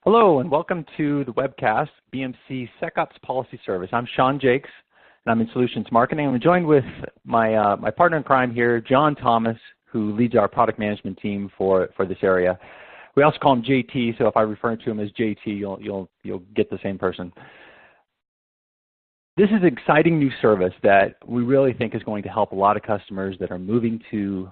Hello and welcome to the webcast, BMC SecOps Policy Service. I'm Sean Jakes and I'm in Solutions Marketing. I'm joined with my partner in crime here, John Thomas, who leads our product management team for this area. We also call him JT, so if I refer to him as JT, you'll get the same person. This is an exciting new service that we really think is going to help a lot of customers that are moving to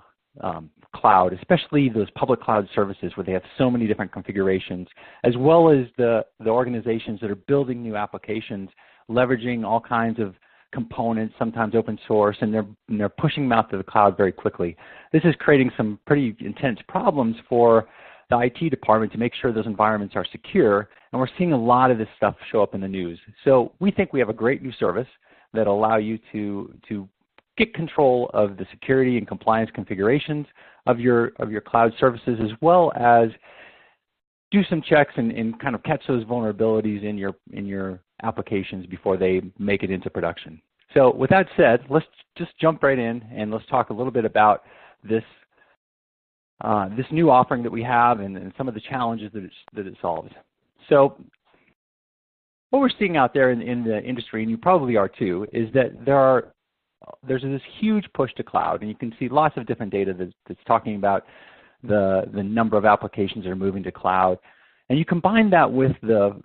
cloud, especially those public cloud services where they have so many different configurations, as well as the organizations that are building new applications, leveraging all kinds of components, sometimes open source, and they're pushing them out to the cloud very quickly. This is creating some pretty intense problems for the IT department to make sure those environments are secure, and we're seeing a lot of this stuff show up in the news. So we think we have a great new service that will allow you to get control of the security and compliance configurations of your cloud services, as well as do some checks and kind of catch those vulnerabilities in your applications before they make it into production. So with that said, let's just jump right in and let's talk a little bit about this new offering that we have and some of the challenges that it solves. So what we're seeing out there in the industry, and you probably are too, is that there's this huge push to cloud, and you can see lots of different data that's talking about the number of applications that are moving to cloud. And you combine that with the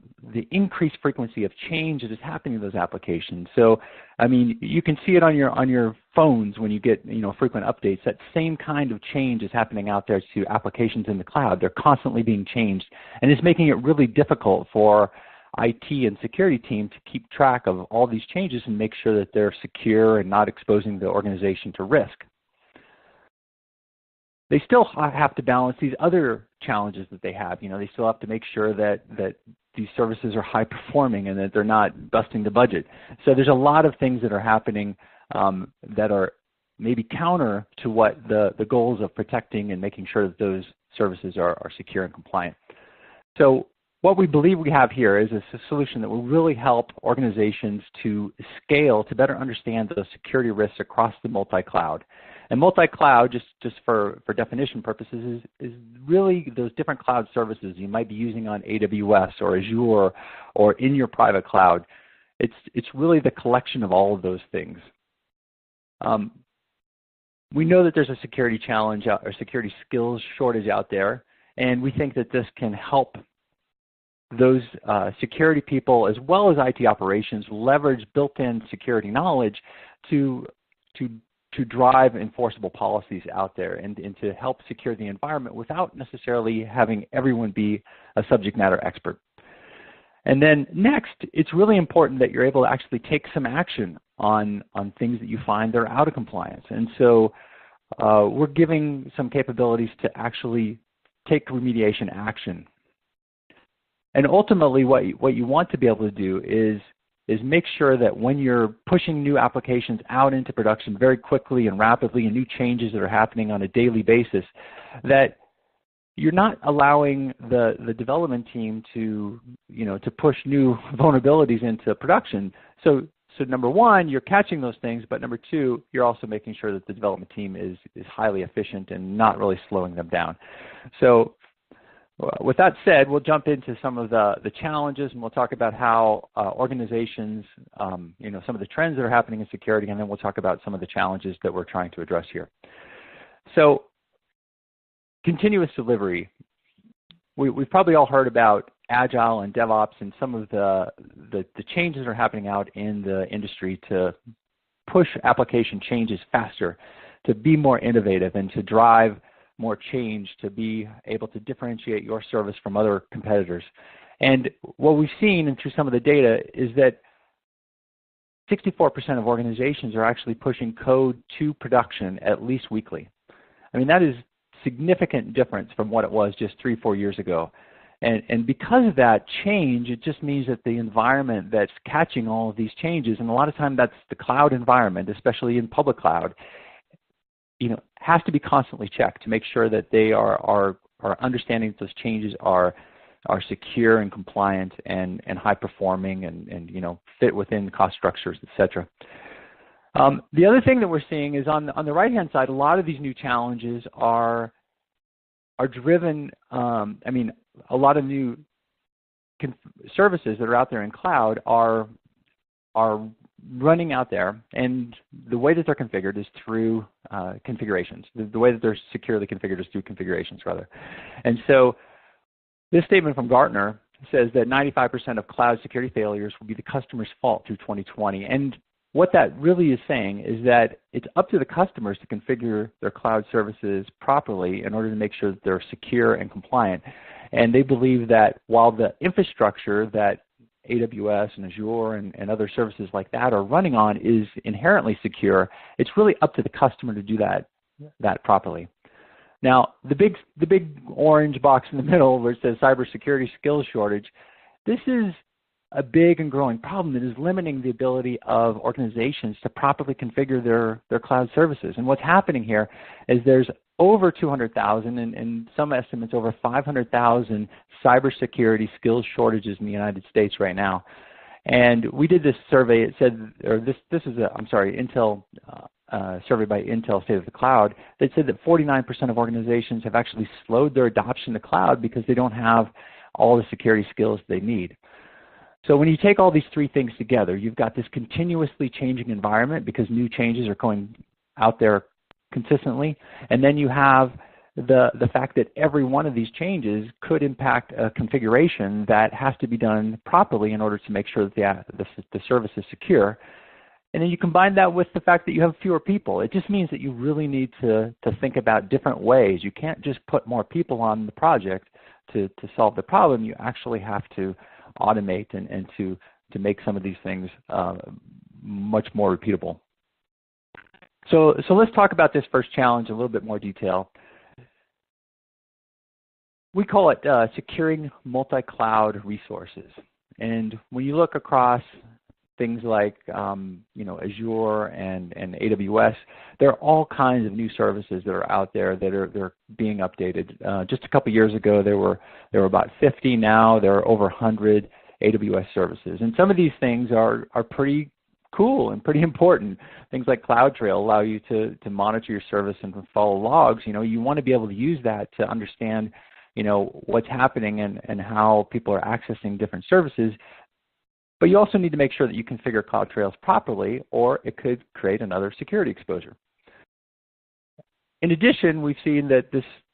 increased frequency of change that is happening in those applications. So, I mean, you can see it on your phones when you get frequent updates. That same kind of change is happening out there to applications in the cloud. They're constantly being changed, and it's making it really difficult for IT and security team to keep track of all these changes and make sure that they're secure and not exposing the organization to risk. They still have to balance these other challenges that they have. They still have to make sure that these services are high performing and that they're not busting the budget. So there's a lot of things that are happening that are maybe counter to what the goals of protecting and making sure that those services are secure and compliant. So what we believe we have here is a solution that will really help organizations to scale, to better understand those security risks across the multi-cloud. And multi-cloud, just for definition purposes, is really those different cloud services you might be using on AWS or Azure or in your private cloud. It's really the collection of all of those things. We know that there's a security challenge or security skills shortage out there, and we think that this can help those security people, as well as IT operations, leverage built-in security knowledge to drive enforceable policies out there and to help secure the environment without necessarily having everyone be a subject matter expert. And then next, it's really important that you're able to actually take some action on things that you find that are out of compliance. And so we're giving some capabilities to actually take remediation action. And ultimately, what you want to be able to do is make sure that when you're pushing new applications out into production very quickly and rapidly, and new changes that are happening on a daily basis, that you're not allowing the development team to push new vulnerabilities into production. So number one, you're catching those things, but number two, you're also making sure that the development team is highly efficient and not really slowing them down. So with that said, we'll jump into some of the challenges, and we'll talk about how organizations, some of the trends that are happening in security, and then we'll talk about some of the challenges that we're trying to address here. So, continuous delivery. We've probably all heard about agile and DevOps and some of the changes that are happening out in the industry to push application changes faster, to be more innovative, and to drive more change, to be able to differentiate your service from other competitors. And what we've seen, and through some of the data, is that 64% of organizations are actually pushing code to production at least weekly. I mean, that is significant difference from what it was just 3-4 years ago. And because of that change, it just means that the environment that's catching all of these changes, and a lot of time that's the cloud environment, especially in public cloud, has to be constantly checked to make sure that they are understanding that those changes are secure and compliant and high performing and fit within cost structures, etc. The other thing that we're seeing is on the right-hand side, a lot of these new challenges are driven, a lot of new services that are out there in cloud are running out there, and the way that they're configured is through configurations. The way that they're securely configured is through configurations, rather. And so this statement from Gartner says that 95% of cloud security failures will be the customer's fault through 2020. And what that really is saying is that it's up to the customers to configure their cloud services properly in order to make sure that they're secure and compliant. And they believe that while the infrastructure that AWS and Azure and other services like that are running on is inherently secure, it's really up to the customer to do that properly. Now, the big orange box in the middle where it says cybersecurity skills shortage, this is a big and growing problem that is limiting the ability of organizations to properly configure their cloud services. And what's happening here is there's over 200,000 and some estimates over 500,000 cybersecurity skills shortages in the United States right now. And we did this survey. It said, or this is a, I'm sorry, Intel survey by Intel State of the Cloud. That said that 49% of organizations have actually slowed their adoption to cloud because they don't have all the security skills they need. So when you take all these three things together, you've got this continuously changing environment because new changes are going out there consistently, and then you have the fact that every one of these changes could impact a configuration that has to be done properly in order to make sure that the service is secure. And then you combine that with the fact that you have fewer people. It just means that you really need to think about different ways. You can't just put more people on the project to solve the problem. You actually have to automate and to make some of these things much more repeatable. So let's talk about this first challenge in a little bit more detail. We call it securing multi-cloud resources. And when you look across things like Azure and AWS, there are all kinds of new services that are out there that are being updated. Just a couple years ago, there were about 50. Now there are over 100 AWS services, and some of these things are pretty cool and pretty important. Things like CloudTrail allow you to monitor your service and to follow logs. You want to be able to use that to understand what's happening and how people are accessing different services. But you also need to make sure that you configure CloudTrails properly, or it could create another security exposure. In addition, we've seen that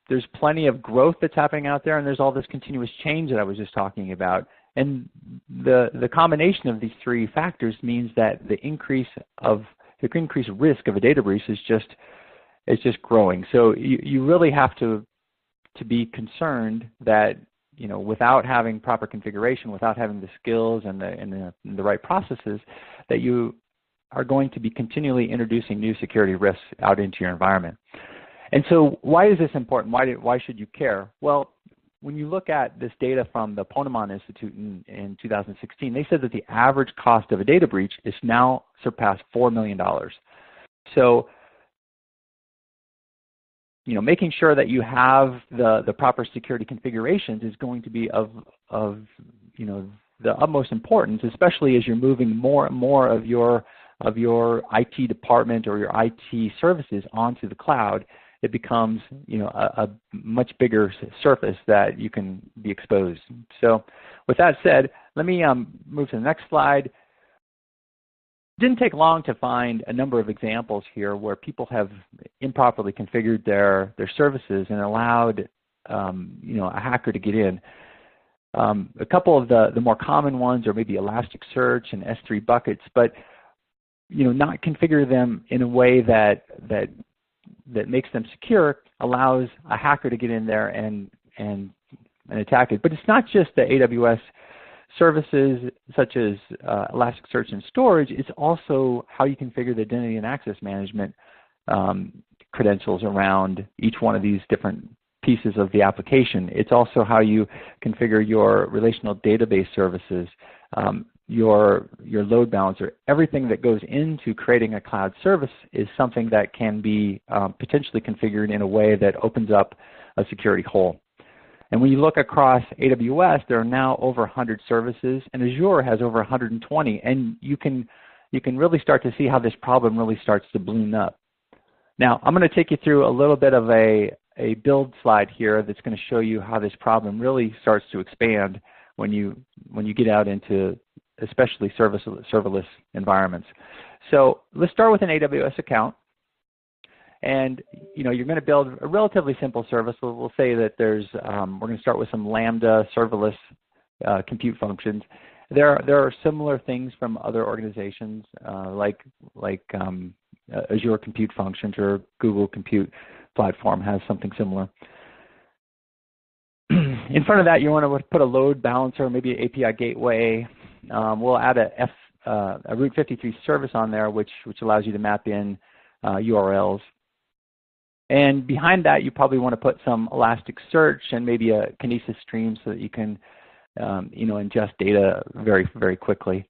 there's plenty of growth that's happening out there, and there's all this continuous change that I was just talking about. And the combination of these three factors means that the increased risk of a data breach is just growing. So you really have to be concerned that without having proper configuration, without having the skills and the right processes, that you are going to be continually introducing new security risks out into your environment. And so why is this important? Why should you care? Well, when you look at this data from the Ponemon Institute in 2016, they said that the average cost of a data breach is now surpassed $4 million. So making sure that you have the proper security configurations is going to be of the utmost importance, especially as you're moving more and more of your IT department or your IT services onto the cloud. It becomes a much bigger surface that you can be exposed. So with that said, let me move to the next slide. It didn't take long to find a number of examples here where people have improperly configured their services and allowed a hacker to get in. A couple of the more common ones are maybe Elasticsearch and S3 buckets, but not configure them in a way that makes them secure allows a hacker to get in there and attack it. But it's not just the AWS services such as Elasticsearch and storage. It's also how you configure the identity and access management credentials around each one of these different pieces of the application. It's also how you configure your relational database services, your load balancer. Everything that goes into creating a cloud service is something that can be potentially configured in a way that opens up a security hole. And when you look across AWS, there are now over 100 services, and Azure has over 120. And you can really start to see how this problem really starts to balloon up. Now, I'm going to take you through a little bit of a build slide here that's going to show you how this problem really starts to expand when you get out into especially serverless environments. So let's start with an AWS account. And you're going to build a relatively simple service. We'll say that there's we're going to start with some Lambda serverless compute functions. There are similar things from other organizations like Azure Compute Functions, or Google Compute Platform has something similar. In front of that, you want to put a load balancer, maybe an API gateway. We'll add a Route 53 service on there, which allows you to map in URLs. And behind that, you probably want to put some Elasticsearch and maybe a Kinesis stream so that you can ingest data very, very quickly.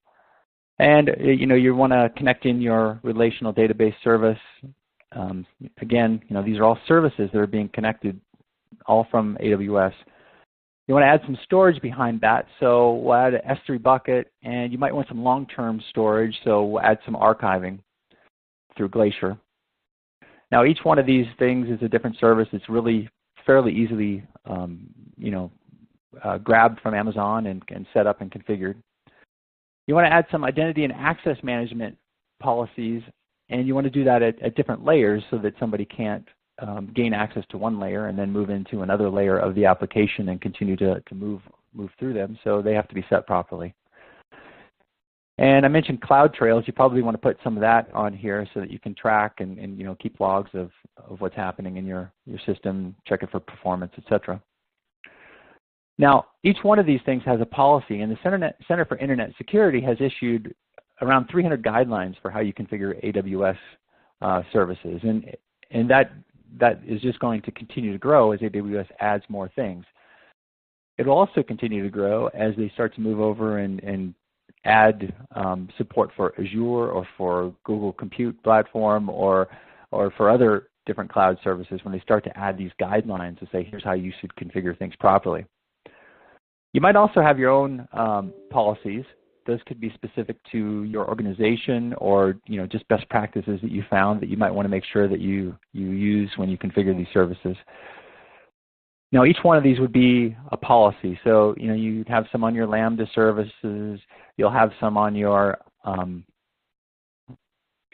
And you want to connect in your relational database service. Again, these are all services that are being connected, all from AWS. You want to add some storage behind that, so we'll add an S3 bucket, and you might want some long-term storage, so we'll add some archiving through Glacier. Now, each one of these things is a different service. It's really fairly easily, grabbed from Amazon and set up and configured. You want to add some identity and access management policies, and you want to do that at different layers so that somebody can't gain access to one layer and then move into another layer of the application and continue to move through them. So they have to be set properly. And I mentioned cloud trails. You probably want to put some of that on here so that you can track and keep logs of what's happening in your system, check it for performance, etc. Now, each one of these things has a policy, and the Center for Internet Security has issued around 300 guidelines for how you configure AWS services, and that is just going to continue to grow as AWS adds more things. It will also continue to grow as they start to move over and add support for Azure or for Google Compute Platform or for other different cloud services when they start to add these guidelines to say, here's how you should configure things properly. You might also have your own policies. Those could be specific to your organization or just best practices that you found that you might want to make sure that you use when you configure these services. Now, each one of these would be a policy. So you'd have some on your Lambda services. You'll have some on your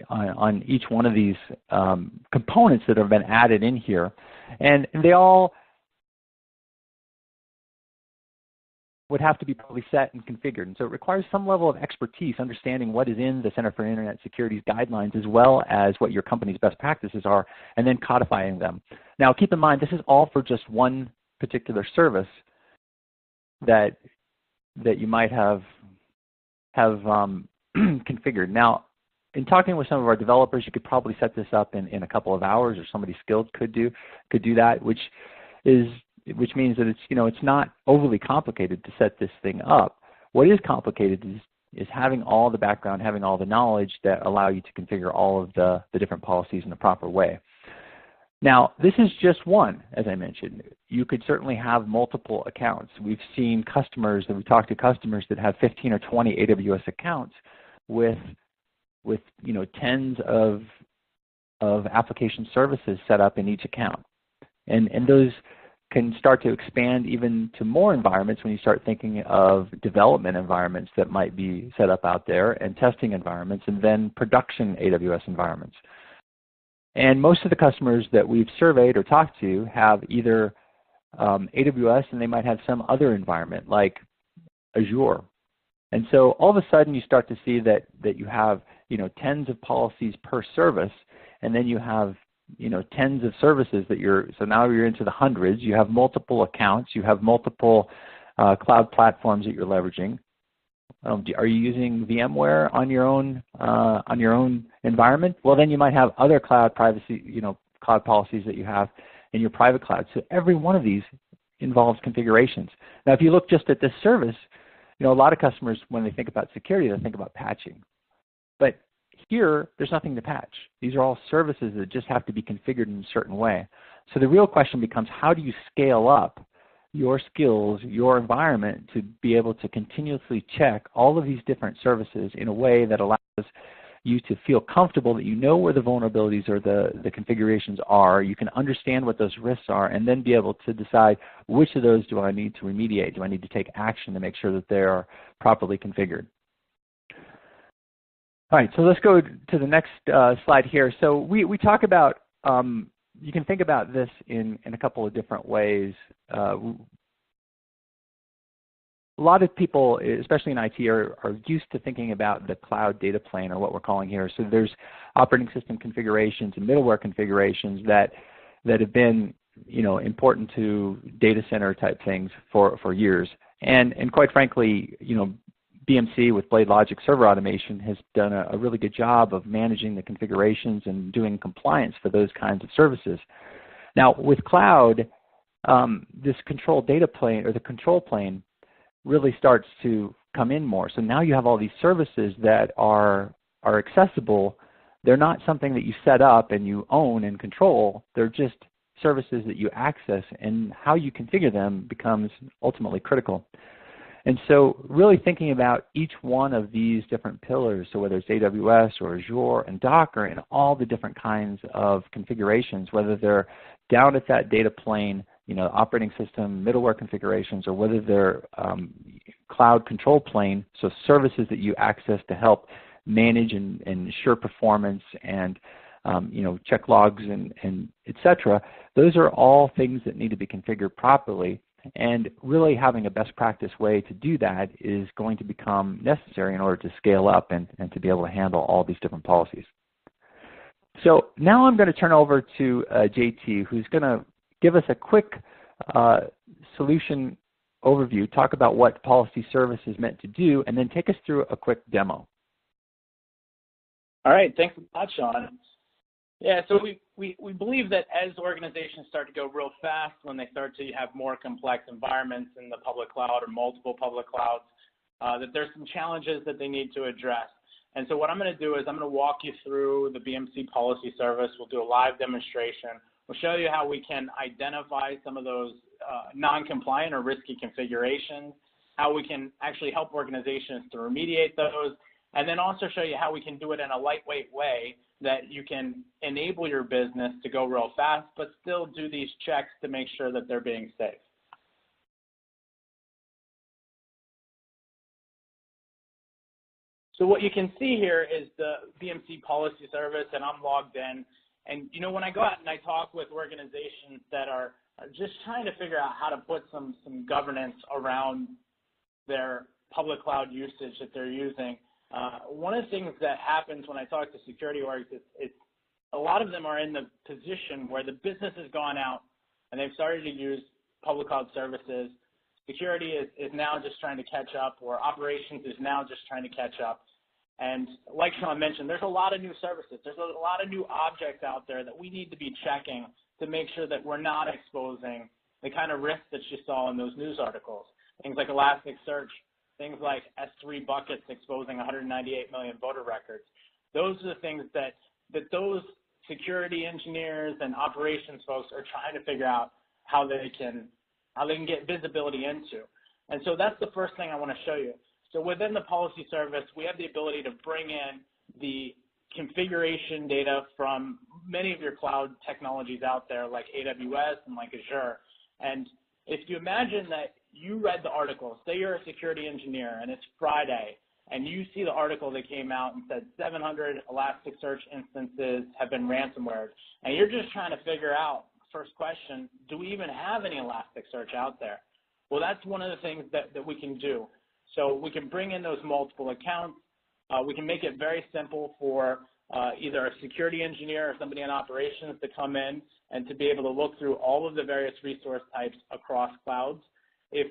on each one of these components that have been added in here, and they all would have to be probably set and configured. And so it requires some level of expertise, understanding what is in the Center for Internet Security's guidelines, as well as what your company's best practices are, and then codifying them. Now, keep in mind, this is all for just one particular service that you might have configured. Now, in talking with some of our developers, you could probably set this up in a couple of hours, or somebody skilled could do that, which means that it's not overly complicated to set this thing up. What is complicated is having all the background, having all the knowledge that allow you to configure all of the different policies in the proper way. Now, this is just one, as I mentioned. You could certainly have multiple accounts. We've seen customers, and we've talked to customers that have 15 or 20 AWS accounts with tens of application services set up in each account. And those can start to expand even to more environments when you start thinking of development environments that might be set up out there, and testing environments, and then production AWS environments. And most of the customers that we've surveyed or talked to have either AWS, and they might have some other environment like Azure. And so all of a sudden you start to see that you have tens of policies per service, and then you have tens of services so now you're into the hundreds. You have multiple accounts. You have multiple cloud platforms that you're leveraging. Are you using VMware on your own environment? Well, then you might have other cloud privacy, cloud policies that you have in your private cloud. So every one of these involves configurations. Now, if you look just at this service, a lot of customers, when they think about security, they think about patching. But here, there's nothing to patch. These are all services that just have to be configured in a certain way. So the real question becomes, how do you scale up your skills, your environment, to be able to continuously check all of these different services in a way that allows you to feel comfortable that you know where the vulnerabilities or the configurations are, you can understand what those risks are, and then be able to decide which of those do I need to remediate, do I need to take action to make sure that they are properly configured. All right, so let's go to the next slide here. So we talk about, you can think about this in a couple of different ways. A lot of people, especially in IT, are used to thinking about the cloud data plane, or what we're calling here. So there's operating system configurations and middleware configurations that have been, important to data center type things for years. And quite frankly, BMC with Blade Logic Server Automation has done a really good job of managing the configurations and doing compliance for those kinds of services. Now with cloud, this control data plane, or the control plane, really starts to come in more. So now you have all these services that are accessible. They're not something that you set up and you own and control. They're just services that you access, and how you configure them becomes ultimately critical. And so really thinking about each one of these different pillars, so whether it's AWS or Azure and Docker and all the different kinds of configurations, whether they're down at that data plane, operating system, middleware configurations, or whether they're cloud control plane, so services that you access to help manage and ensure performance and check logs and et cetera. Those are all things that need to be configured properly. And really having a best practice way to do that is going to become necessary in order to scale up and to be able to handle all these different policies. So now I'm going to turn over to JT, who's going to give us a quick solution overview, talk about what Policy Service is meant to do, and then take us through a quick demo. All right, thanks a lot, Sean. Yeah, so we believe that as organizations start to go real fast, when they start to have more complex environments in the public cloud or multiple public clouds, that there's some challenges that they need to address. And so what I'm going to do is I'm going to walk you through the BMC Policy Service. We'll do a live demonstration. We'll show you how we can identify some of those non-compliant or risky configurations, how we can actually help organizations to remediate those, and then also show you how we can do it in a lightweight way that you can enable your business to go real fast, but still do these checks to make sure that they're being safe. So what you can see here is the BMC Policy Service, and I'm logged in. And when I go out and I talk with organizations that are just trying to figure out how to put some governance around their public cloud usage that they're using, one of the things that happens when I talk to security orgs is a lot of them are in the position where the business has gone out and they've started to use public cloud services. Security is now just trying to catch up, or operations is now just trying to catch up. And like Sean mentioned, there's a lot of new services. There's a lot of new objects out there that we need to be checking to make sure that we're not exposing the kind of risks that you saw in those news articles. Things like Elasticsearch, things like S3 buckets exposing 198 million voter records. Those are the things that those security engineers and operations folks are trying to figure out how they can get visibility into. And so that's the first thing I want to show you. So within the Policy Service, we have the ability to bring in the configuration data from many of your cloud technologies out there, like AWS and like Azure. And if you imagine that you read the article, say you're a security engineer and it's Friday, and you see the article that came out and said 700 Elasticsearch instances have been ransomware, and you're just trying to figure out, first question, do we even have any Elasticsearch out there? Well, that's one of the things that we can do. So we can bring in those multiple accounts. We can make it very simple for either a security engineer or somebody in operations to come in and to be able to look through all of the various resource types across clouds. If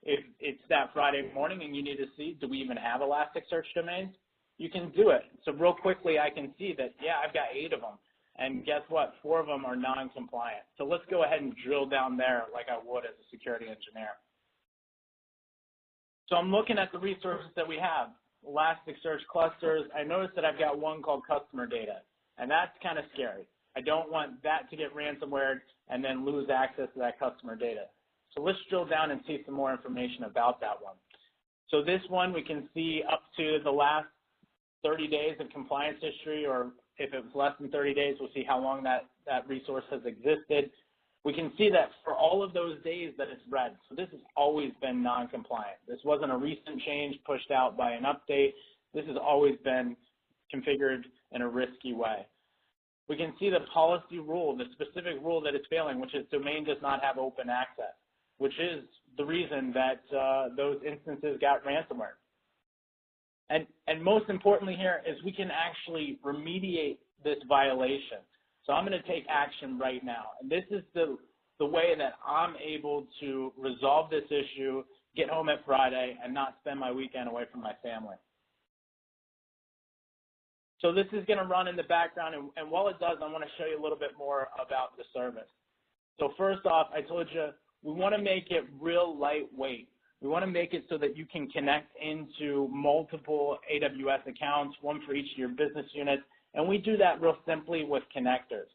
it's that Friday morning and you need to see, do we even have Elasticsearch domains? You can do it. So real quickly, I can see that, yeah, I've got 8 of them. And guess what? 4 of them are non-compliant. So let's go ahead and drill down there like I would as a security engineer. So I'm looking at the resources that we have, Elasticsearch clusters. I notice that I've got one called customer data, and that's kind of scary. I don't want that to get ransomware and then lose access to that customer data. So let's drill down and see some more information about that one. So this one, we can see up to the last 30 days of compliance history, or if it was less than 30 days, we'll see how long that resource has existed. We can see that for all of those days that it's red. So this has always been non-compliant. This wasn't a recent change pushed out by an update. This has always been configured in a risky way. We can see the policy rule, the specific rule that it's failing, which is domain does not have open access, which is the reason that those instances got ransomware. And most importantly here is we can actually remediate this violation. So I'm going to take action right now. And this is the way that I'm able to resolve this issue, get home at Friday, and not spend my weekend away from my family. So this is going to run in the background, and while it does, I want to show you a little bit more about the service. So first off, I told you we want to make it real lightweight. We want to make it so that you can connect into multiple AWS accounts, one for each of your business units, and we do that real simply with connectors.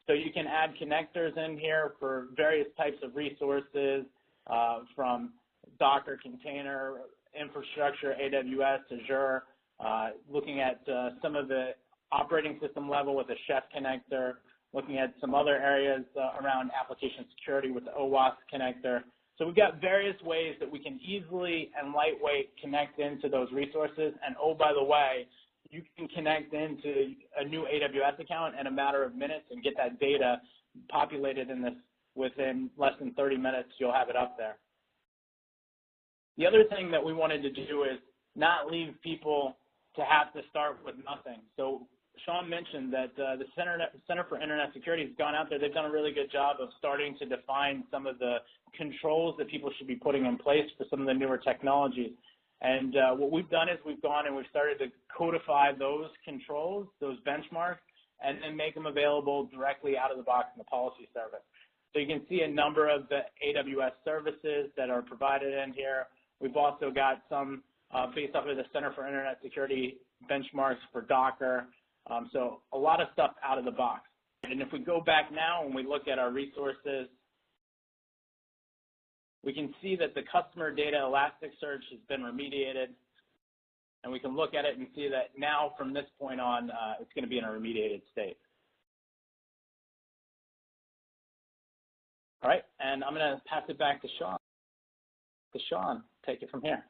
So you can add connectors in here for various types of resources, from Docker container, infrastructure, AWS, Azure, looking at some of the operating system level with a Chef connector, looking at some other areas around application security with the OWASP connector. So we've got various ways that we can easily and lightweight connect into those resources. And oh, by the way, you can connect into a new AWS account in a matter of minutes and get that data populated in this within less than 30 minutes. You'll have it up there. The other thing that we wanted to do is not leave people to have to start with nothing. So Sean mentioned that the Center for Internet Security has gone out there. They've done a really good job of starting to define some of the controls that people should be putting in place for some of the newer technologies. And what we've done is we've gone and we've started to codify those controls, those benchmarks, and then make them available directly out of the box in the policy service. So you can see a number of the AWS services that are provided in here. We've also got some based off of the Center for Internet Security benchmarks for Docker. So a lot of stuff out of the box. And if we go back now and we look at our resources, we can see that the customer data Elasticsearch has been remediated. And we can look at it and see that now from this point on, it's going to be in a remediated state. All right, and I'm going to pass it back to Sean. Sean, take it from here.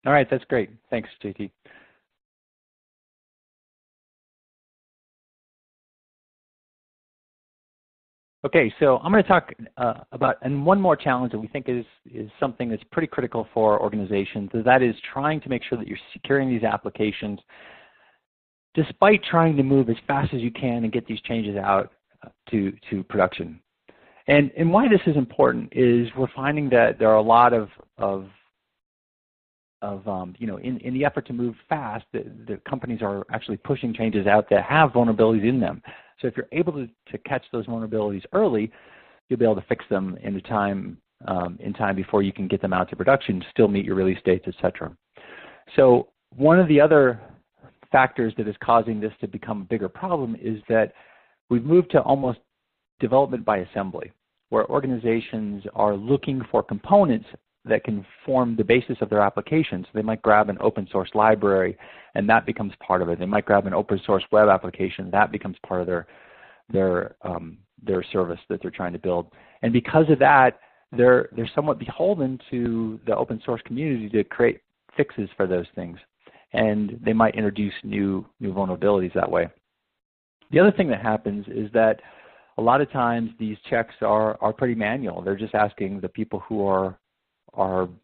All right, that's great. Thanks, JT. Okay, so I'm going to talk about and one more challenge that we think is something that's pretty critical for organizations, and that is trying to make sure that you're securing these applications despite trying to move as fast as you can and get these changes out to production. And why this is important is we're finding that there are a lot of you know, in the effort to move fast, the companies are actually pushing changes out that have vulnerabilities in them. So if you're able to catch those vulnerabilities early, you'll be able to fix them in time before you can get them out to production, still meet your release dates, etc. So one of the other factors that is causing this to become a bigger problem is that we've moved to almost development by assembly, where organizations are looking for components that can form the basis of their applications. They might grab an open source library and that becomes part of it. They might grab an open source web application, that becomes part of their service that they're trying to build. And because of that, they're somewhat beholden to the open source community to create fixes for those things. And they might introduce new vulnerabilities that way. The other thing that happens is that a lot of times these checks are pretty manual. They're just asking the people who are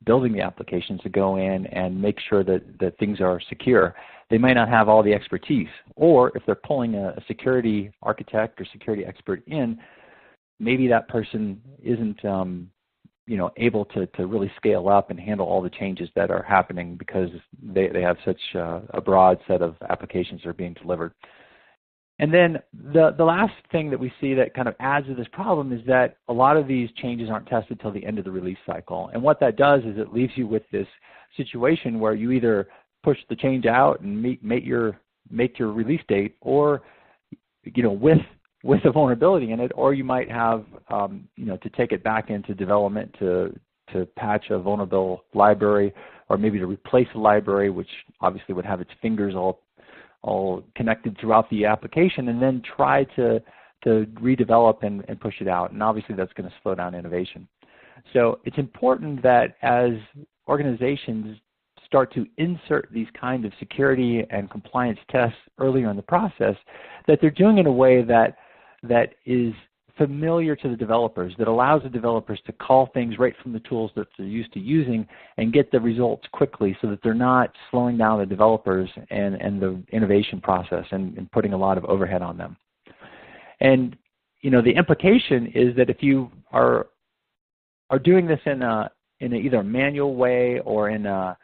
building the applications to go in and make sure that things are secure. They might not have all the expertise, or if they're pulling a security architect or security expert in, maybe that person isn't you know, able to really scale up and handle all the changes that are happening because they have such a broad set of applications that are being delivered. And then the last thing that we see that kind of adds to this problem is that a lot of these changes aren't tested till the end of the release cycle. And what that does is it leaves you with this situation where you either push the change out and make your release date, or you know, with a vulnerability in it, or you might have you know, to take it back into development to to patch a vulnerable library, or maybe to replace a library, which obviously would have its fingers all connected throughout the application, and then try to redevelop and push it out. And obviously that's going to slow down innovation. So it's important that as organizations start to insert these kind of security and compliance tests earlier in the process, that they're doing it in a way that is familiar to the developers, that allows the developers to call things right from the tools that they're used to using and get the results quickly, so that they're not slowing down the developers and the innovation process and putting a lot of overhead on them. And the implication is that if you are doing this in either a manual way or in a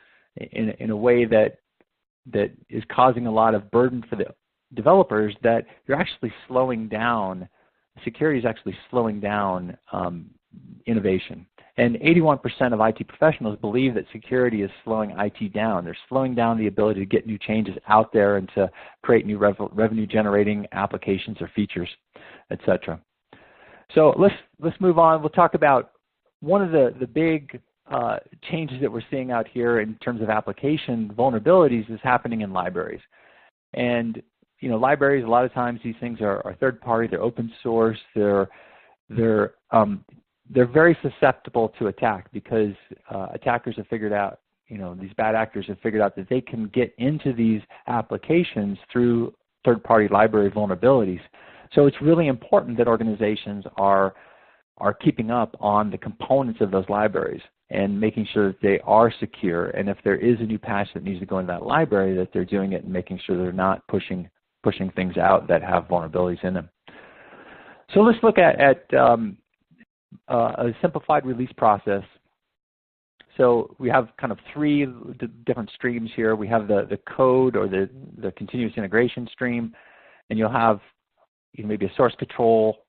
way that is causing a lot of burden for the developers, that you're actually slowing down, security is actually slowing down innovation. And 81% of IT professionals believe that security is slowing IT down. They're slowing down the ability to get new changes out there and to create new revenue-generating applications or features, etc. So let's move on. We'll talk about one of the big changes that we're seeing out here in terms of application vulnerabilities is happening in libraries. And libraries, a lot of times these things are third party, they're open source, they're very susceptible to attack because attackers have figured out, these bad actors have figured out that they can get into these applications through third-party library vulnerabilities. So it's really important that organizations are keeping up on the components of those libraries and making sure that they are secure. And if there is a new patch that needs to go into that library, that they're doing it and making sure they're not pushing things out that have vulnerabilities in them. So let's look at a simplified release process. So we have kind of three different streams here. We have the code or the continuous integration stream, and you'll have maybe a source control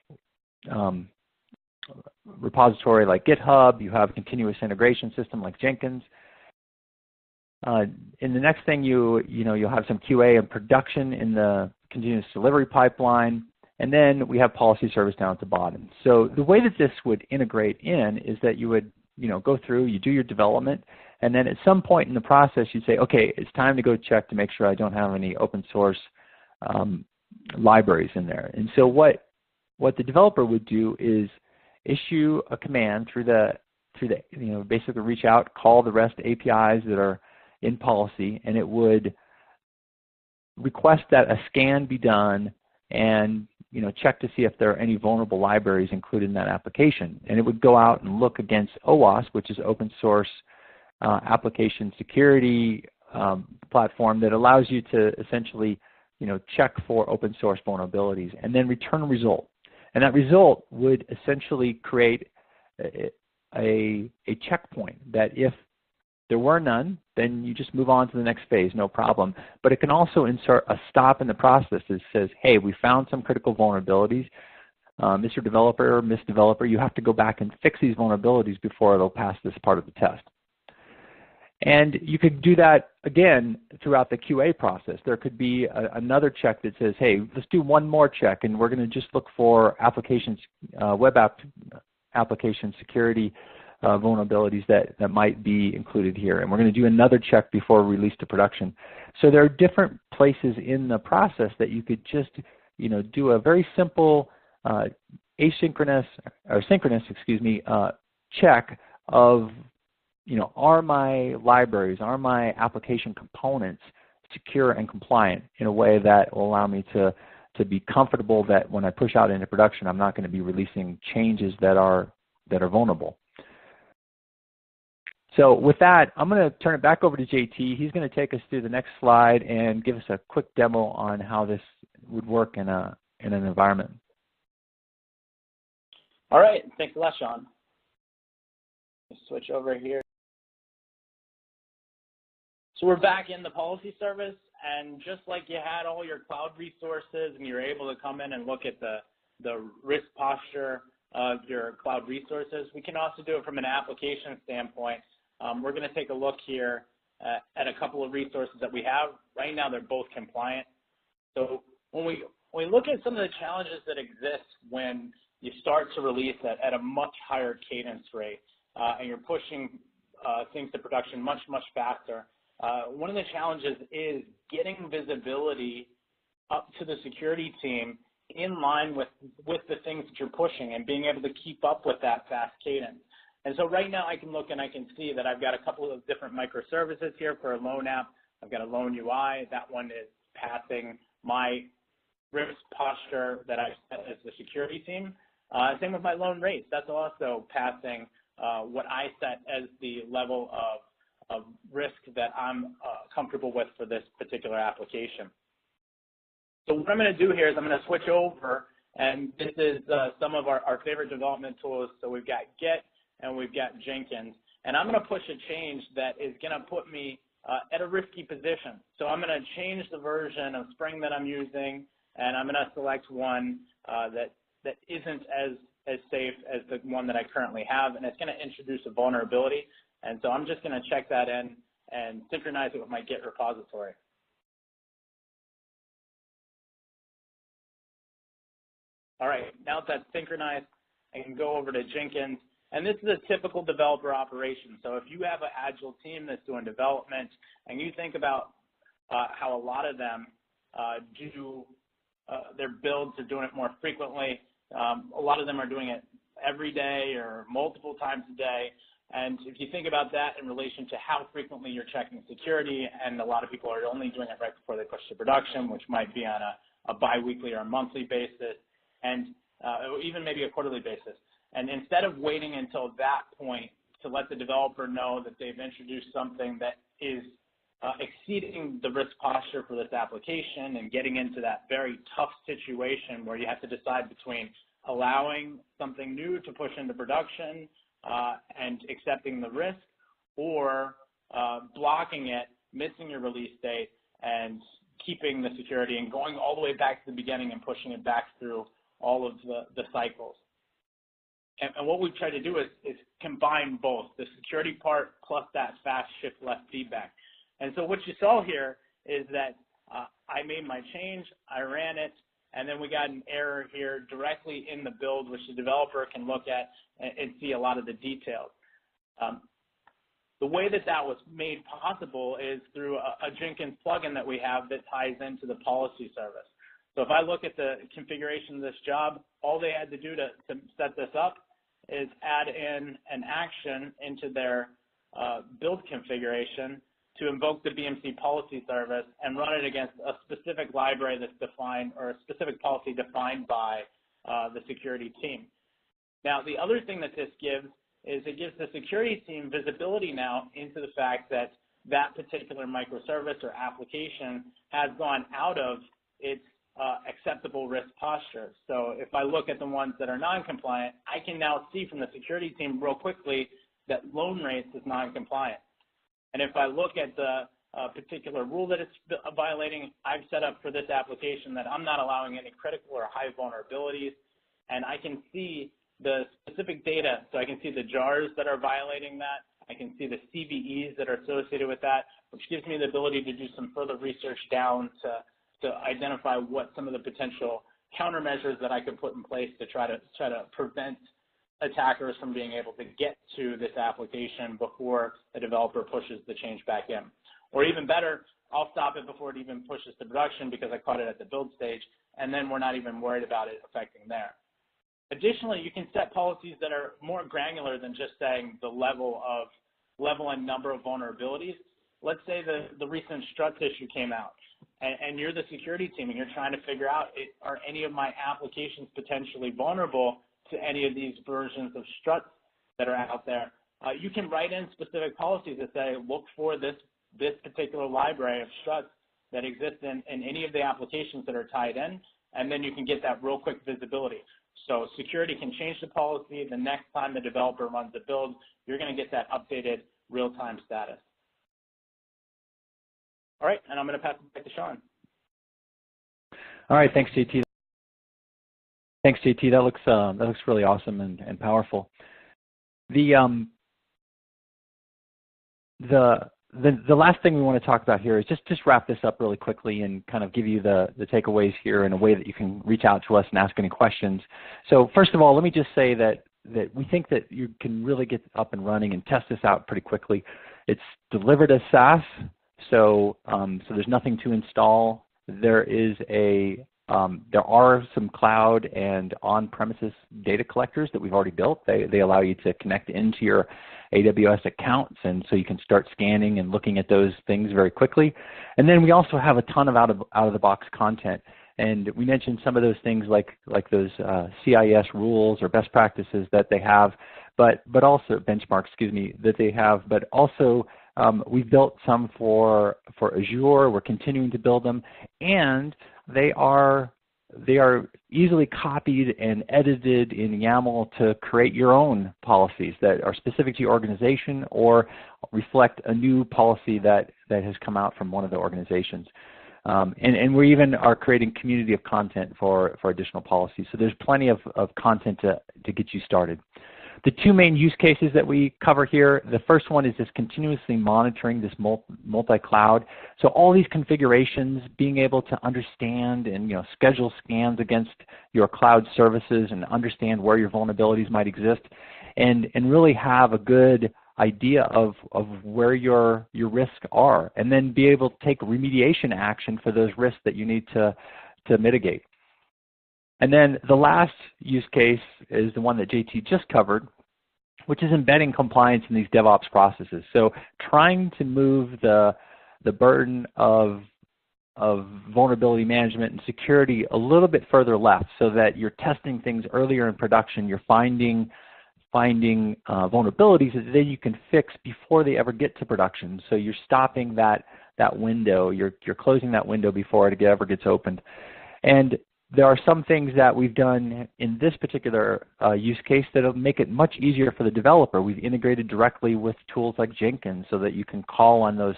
repository like GitHub. You have a continuous integration system like Jenkins. In the next thing, you'll have some QA and production in the continuous delivery pipeline, and then we have policy service down at the bottom. So the way that this would integrate in is that you would go through, you do your development, and then at some point in the process you'd say, okay, it's time to go check to make sure I don't have any open source libraries in there. And so what the developer would do is issue a command through the basically reach out, call the REST APIs that are in policy, and it would request that a scan be done and check to see if there are any vulnerable libraries included in that application. And it would go out and look against OWASP, which is open source application security platform that allows you to essentially check for open source vulnerabilities and then return a result. And that result would essentially create a checkpoint that if there were none, then you just move on to the next phase, no problem. But it can also insert a stop in the process that says, hey, we found some critical vulnerabilities. Mr. Developer or Miss Developer, you have to go back and fix these vulnerabilities before it'll pass this part of the test. And you could do that again throughout the QA process. There could be another check that says, hey, let's do one more check, and we're going to just look for applications, web application security vulnerabilities that might be included here. And we're going to do another check before release to production. So there are different places in the process that you could just do a very simple synchronous check of are my libraries, are my application components secure and compliant in a way that will allow me to be comfortable that when I push out into production, I'm not going to be releasing changes that are vulnerable. So with that, I'm going to turn it back over to JT. He's going to take us through the next slide and give us a quick demo on how this would work in an environment. All right, thanks a lot, Sean. Let's switch over here. So we're back in the policy service, and just like you had all your cloud resources and you're able to come in and look at the risk posture of your cloud resources, we can also do it from an application standpoint. We're going to take a look here at a couple of resources that we have. Right now, they're both compliant. So when we look at some of the challenges that exist when you start to release at a much higher cadence rate, and you're pushing things to production much, much faster, one of the challenges is getting visibility up to the security team in line with the things that you're pushing and being able to keep up with that fast cadence. And so right now I can look and I can see that I've got a couple of different microservices here for a loan app. I've got a loan UI. That one is passing my risk posture that I set as the security team. Same with my loan rates. That's also passing what I set as the level of risk that I'm comfortable with for this particular application. So what I'm going to do here is I'm going to switch over, and this is some of our favorite development tools. So we've got Git and we've got Jenkins, and I'm going to push a change that is going to put me at a risky position. So I'm going to change the version of Spring that I'm using, and I'm going to select one that isn't as safe as the one that I currently have, and it's going to introduce a vulnerability. And so I'm just going to check that in and synchronize it with my Git repository. All right, now that that's synchronized, I can go over to Jenkins. And this is a typical developer operation. So if you have an agile team that's doing development, and you think about how a lot of them do their builds are doing it more frequently, a lot of them are doing it every day or multiple times a day. And if you think about that in relation to how frequently you're checking security, and a lot of people are only doing it right before they push to production, which might be on a bi-weekly or a monthly basis, and even maybe a quarterly basis. And instead of waiting until that point to let the developer know that they've introduced something that is exceeding the risk posture for this application and getting into that very tough situation where you have to decide between allowing something new to push into production and accepting the risk, or blocking it, missing your release date, and keeping the security and going all the way back to the beginning and pushing it back through all of the cycles. And what we've tried to do is combine both, the security part plus that fast shift left feedback. And so what you saw here is that I made my change, I ran it, and then we got an error here directly in the build, which the developer can look at and see a lot of the details. The way that that was made possible is through a Jenkins plugin that we have that ties into the policy service. So if I look at the configuration of this job, all they had to do to set this up is add in an action into their build configuration to invoke the BMC policy service and run it against a specific library that's defined, or a specific policy defined by the security team. Now, the other thing that this gives is it gives the security team visibility now into the fact that that particular microservice or application has gone out of its acceptable risk posture. So if I look at the ones that are non-compliant, I can now see from the security team real quickly that loan rates is non-compliant. And if I look at the particular rule that it's violating, I've set up for this application that I'm not allowing any critical or high vulnerabilities, and I can see the specific data. So I can see the jars that are violating that. I can see the CVEs that are associated with that, which gives me the ability to do some further research down to identify what some of the potential countermeasures that I could put in place to try to prevent attackers from being able to get to this application before the developer pushes the change back in. Or even better, I'll stop it before it even pushes to production because I caught it at the build stage, and then we're not even worried about it affecting there. Additionally, you can set policies that are more granular than just saying the level and number of vulnerabilities. Let's say the recent struts issue came out, and you're the security team, and you're trying to figure out, are any of my applications potentially vulnerable to any of these versions of struts that are out there. You can write in specific policies that say, look for this particular library of struts that exist in any of the applications that are tied in, and then you can get that real quick visibility. So security can change the policy. The next time the developer runs a build, you're going to get that updated real-time status. All right, and I'm going to pass it back to Sean. All right, thanks, JT. Thanks, JT. That looks really awesome and powerful. The last thing we want to talk about here is just wrap this up really quickly and kind of give you the takeaways here in a way that you can reach out to us and ask any questions. So first of all, let me just say that that we think that you can really get up and running and test this out pretty quickly. It's delivered as SaaS, so there's nothing to install. There are some cloud and on-premises data collectors that we've already built. They allow you to connect into your AWS accounts, and so you can start scanning and looking at those things very quickly. And then we also have a ton of out-of-the-box content. And we mentioned some of those things like those CIS rules or best practices that they have, but also benchmarks, that they have. But also we've built some for Azure. We're continuing to build them, and they are easily copied and edited in YAML to create your own policies that are specific to your organization or reflect a new policy that has come out from one of the organizations. And we even are creating community of content for additional policies. So there's plenty of content to get you started. The two main use cases that we cover here, the first one is just continuously monitoring this multi-cloud. So all these configurations, being able to understand and schedule scans against your cloud services and understand where your vulnerabilities might exist, and really have a good idea of where your risks are, and then be able to take remediation action for those risks that you need to mitigate. And then the last use case is the one that JT just covered, which is embedding compliance in these DevOps processes. So trying to move the burden of vulnerability management and security a little bit further left, so that you're testing things earlier in production, you're finding vulnerabilities that then you can fix before they ever get to production. So you're stopping that window, you're closing that window before it ever gets opened. And there are some things that we've done in this particular use case that will make it much easier for the developer. We've integrated directly with tools like Jenkins so that you can call on those,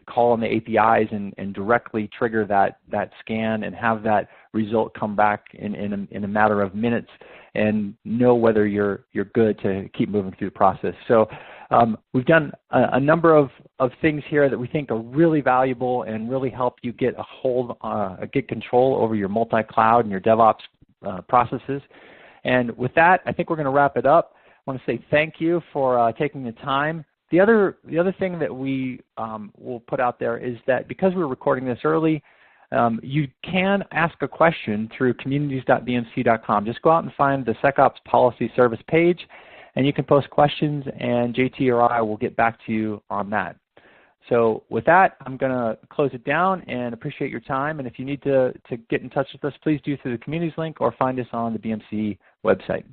call on the APIs and directly trigger that scan and have that result come back in a matter of minutes and know whether you're good to keep moving through the process. So we've done a number of things here that we think are really valuable and really help you get get control over your multi-cloud and your DevOps processes. And with that, I think we're going to wrap it up. I want to say thank you for taking the time. The other thing that we will put out there is that because we're recording this early, you can ask a question through communities.bmc.com. Just go out and find the SecOps Policy Service page, and you can post questions, and JT or I will get back to you on that. So with that, I'm going to close it down and appreciate your time. And if you need to get in touch with us, please do through the communities link or find us on the BMC website.